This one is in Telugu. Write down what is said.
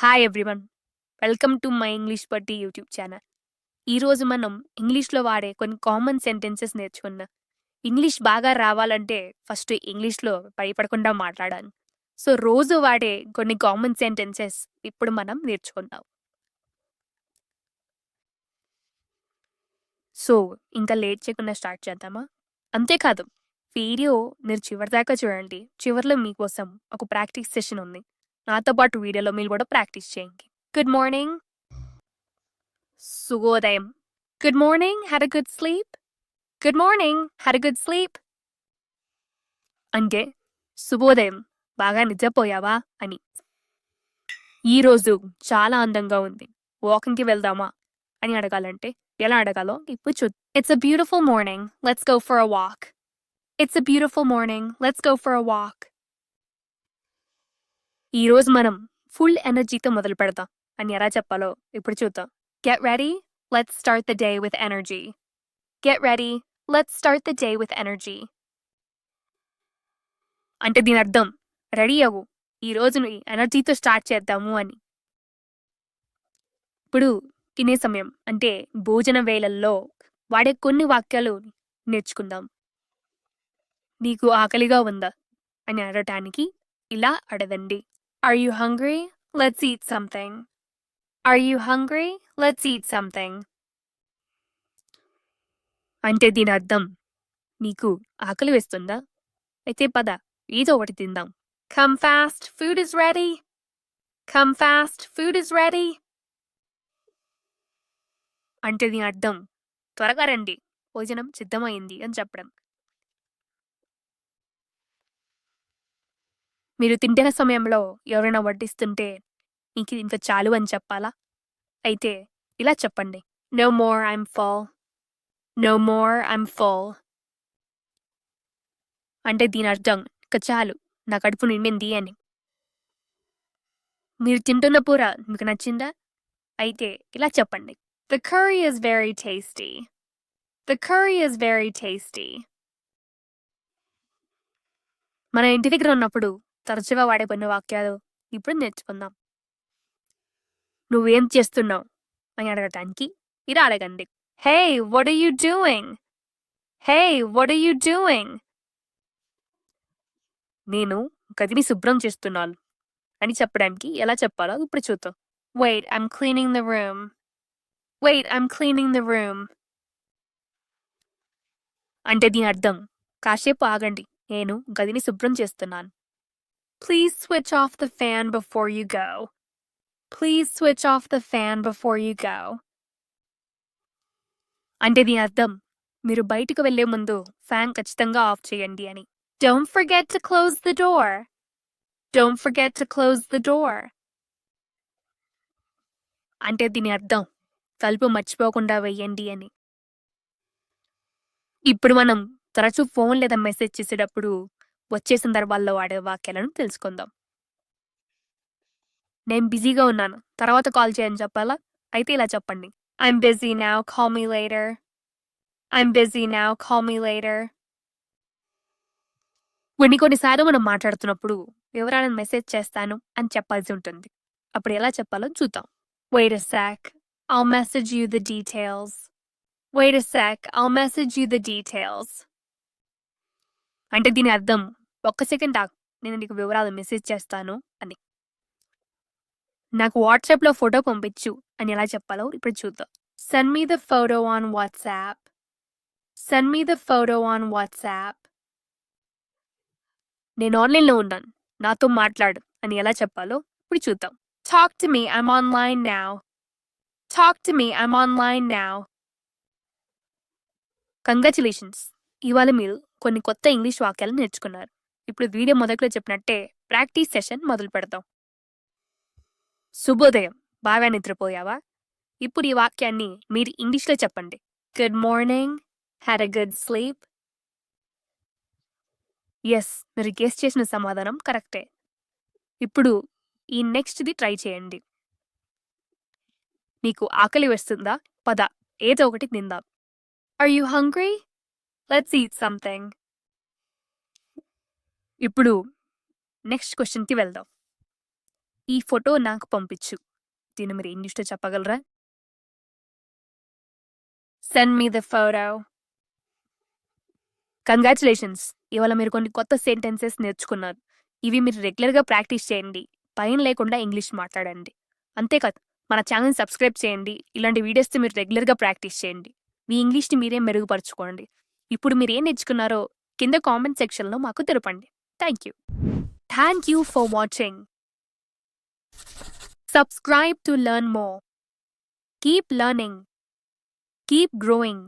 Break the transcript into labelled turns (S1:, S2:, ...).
S1: Hi everyone. Welcome to my English పట్టి యూట్యూబ్ ఛానల్. ఈరోజు మనం ఇంగ్లీష్లో వాడే కొన్ని కామన్ సెంటెన్సెస్ నేర్చుకుందాం. ఇంగ్లీష్ బాగా రావాలంటే ఫస్ట్ ఇంగ్లీష్లో భయపడకుండా మాట్లాడాలి. సో రోజు వాడే కొన్ని కామన్ సెంటెన్సెస్ ఇప్పుడు మనం నేర్చుకుందాం. సో ఇంకా లేట్ చేయకుండా స్టార్ట్ చేద్దామా? అంతేకాదు, వీడియో మీరు చివరిదాకా చూడండి. చివరిలో మీకోసం ఒక ప్రాక్టీస్ సెషన్ ఉంది. నాతో పాటు వీడియోలో మీరు కూడా ప్రాక్టీస్ చేయండి. గుడ్ మార్నింగ్, శుభోదయం. Good morning, had a good sleep? Good morning, had a good sleep? అంటే శుభోదయం, బాగా నిద్రపోయావా అని. ఈరోజు చాలా అందంగా ఉంది, వాకింగ్కి వెళ్దామా అని అడగాలంటే ఎలా అడగాలో ఇప్పుడు చూద్దాం. It's a beautiful morning, let's go for a walk. It's a beautiful morning, let's go for a walk. ఈరోజు మనం ఫుల్ ఎనర్జీతో మొదలు పెడదాం అని ఎలా చెప్పాలో ఇప్పుడు చూద్దాం. Get ready, let's start the day with energy. Get ready, let's start the day with energy. అంటే దీని అర్థం రెడీ అవ్వు, ఈ రోజుని ఎనర్జీతో స్టార్ట్ చేద్దాము అని. ఇప్పుడు తినే సమయం అంటే భోజన వేళల్లో వాడే కొన్ని వాక్యాలు నేర్చుకుందాం. నీకు ఆకలిగా ఉందా అని అడగటానికి ఇలా అడగండి. Are you hungry? Let's eat something. Are you hungry? Let's eat something. అంటే దీని అర్థం నీకు ఆకలి వేస్తుందా? అయితే పద ఏదో ఒకటి తిందాం. Come fast, food is ready. Come fast, food is ready. అంటే దీని అర్థం త్వరగా రండి, భోజనం సిద్ధమైంది అని చెప్పడం. మీరు తింటున్న సమయంలో ఎవరైనా వడ్డిస్తుంటే నీకు ఇంకా చాలు అని చెప్పాలా? అయితే ఇలా చెప్పండి. No more, I'm full. No more, I'm full. అంటే దీని అర్థం ఇక చాలు, నా కడుపు నిండింది అని. మీరు తింటున్న కూర మీకు నచ్చిందా? అయితే ఇలా చెప్పండి. The curry is very tasty. The curry is very tasty. మన ఇంటి దగ్గర ఉన్నప్పుడు తరచుగా వాడే కొన్ని వాక్యాలు ఇప్పుడు నేర్చుకుందాం. నువ్వేం చేస్తున్నావు అని అడగటానికి ఇలా అడగండి. Hey, what are you doing? Hey, what are you doing? నేను గదిని శుభ్రం చేస్తున్నాను అని చెప్పడానికి ఎలా చెప్పాలో ఇప్పుడు చూద్దాం. Wait, I'm cleaning the room. Wait, I'm cleaning the room. అంటే దీని అర్థం కాసేపు ఆగండి, నేను గదిని శుభ్రం చేస్తున్నాను. Please switch off the fan before you go. Please switch off the fan before you go. అంటే దీని అర్థం మీరు బయటకు వెళ్లే ముందు ఫ్యాన్ ఖచ్చితంగా ఆఫ్ చేయండి అని. Don't forget to close the door. Don't forget to close the door. అంటే దీని అర్థం తలుపు మర్చిపోకుండా వెయ్యండి అని. ఇప్పుడు మనం తరచూ ఫోన్ లేదా మెసేజ్ చేసేటప్పుడు వచ్చే సందర్భాల్లో వాడే వాక్యాలను తెలుసుకుందాం. నేను బిజీగా ఉన్నాను, తర్వాత కాల్ చేయని చెప్పాలా? అయితే ఇలా చెప్పండి. I'm busy now, call me later. I'm busy now, call me later. కొన్నిసార్లు మనం మాట్లాడుతున్నప్పుడు ఎవరైనా మెసేజ్ చేస్తాను అని చెప్పాల్సి ఉంటుంది. అప్పుడు ఎలా చెప్పాలో చూద్దాం. Wait a sec, I'll message you the details. Wait a sec, I'll message you the details. అంటే దీని అర్థం ఒక్క సెకండ్ ఆగు, నేను నీకు వివరాలు మెసేజ్ చేస్తాను అని. నాకు వాట్సాప్లో ఫోటో పంపించు అని ఎలా చెప్పాలో ఇప్పుడు చూద్దాం. Send me the photo on WhatsApp. Send me the photo on WhatsApp. నేను ఆన్లైన్లో ఉన్నాను, నాతో మాట్లాడు అని ఎలా చెప్పాలో ఇప్పుడు చూద్దాం. Talk to me, I'm online now. Talk to me, I'm online now. Congratulations, ఇవాళ మీరు కొన్ని కొత్త ఇంగ్లీష్ వాక్యాలు నేర్చుకున్నారు. ఇప్పుడు వీడియో మొదట్లో చెప్పినట్టే ప్రాక్టీస్ సెషన్ మొదలు పెడతాం. శుభోదయం, బాగా నిద్రపోయావా? ఇప్పుడు ఈ వాక్యాన్ని మీరు ఇంగ్లీష్లో చెప్పండి. Good morning, had a good sleep. Yes, మీరు గెస్ చేసిన సమాధానం కరెక్టే. ఇప్పుడు ఈ నెక్స్ట్ది ట్రై చేయండి. నీకు ఆకలి వేస్తుందా? పద ఏదో ఒకటి తిందాం. Are you hungry? Let's eat something. ఇప్పుడు నెక్స్ట్ క్వశ్చన్కి వెళ్దాం. ఈ ఫోటో నాకు పంపించు. దీన్ని మీరు ఇంగ్లీష్లో చెప్పగలరా? Send me the photo. Congratulations, ఇవాళ మీరు కొన్ని కొత్త సెంటెన్సెస్ నేర్చుకున్నారు. ఇవి మీరు రెగ్యులర్గా ప్రాక్టీస్ చేయండి. భయం లేకుండా ఇంగ్లీష్ మాట్లాడండి. అంతేకాదు, మన ఛానల్ సబ్స్క్రైబ్ చేయండి. ఇలాంటి వీడియోస్తో మీరు రెగ్యులర్గా ప్రాక్టీస్ చేయండి. మీ ఇంగ్లీష్ని మీరే మెరుగుపరచుకోండి. ఇప్పుడు మీరు ఏం నేర్చుకున్నారో కింద కామెంట్ సెక్షన్లో మాకు తెలపండి. Thank you for watching. Subscribe to learn more. Keep learning. Keep growing.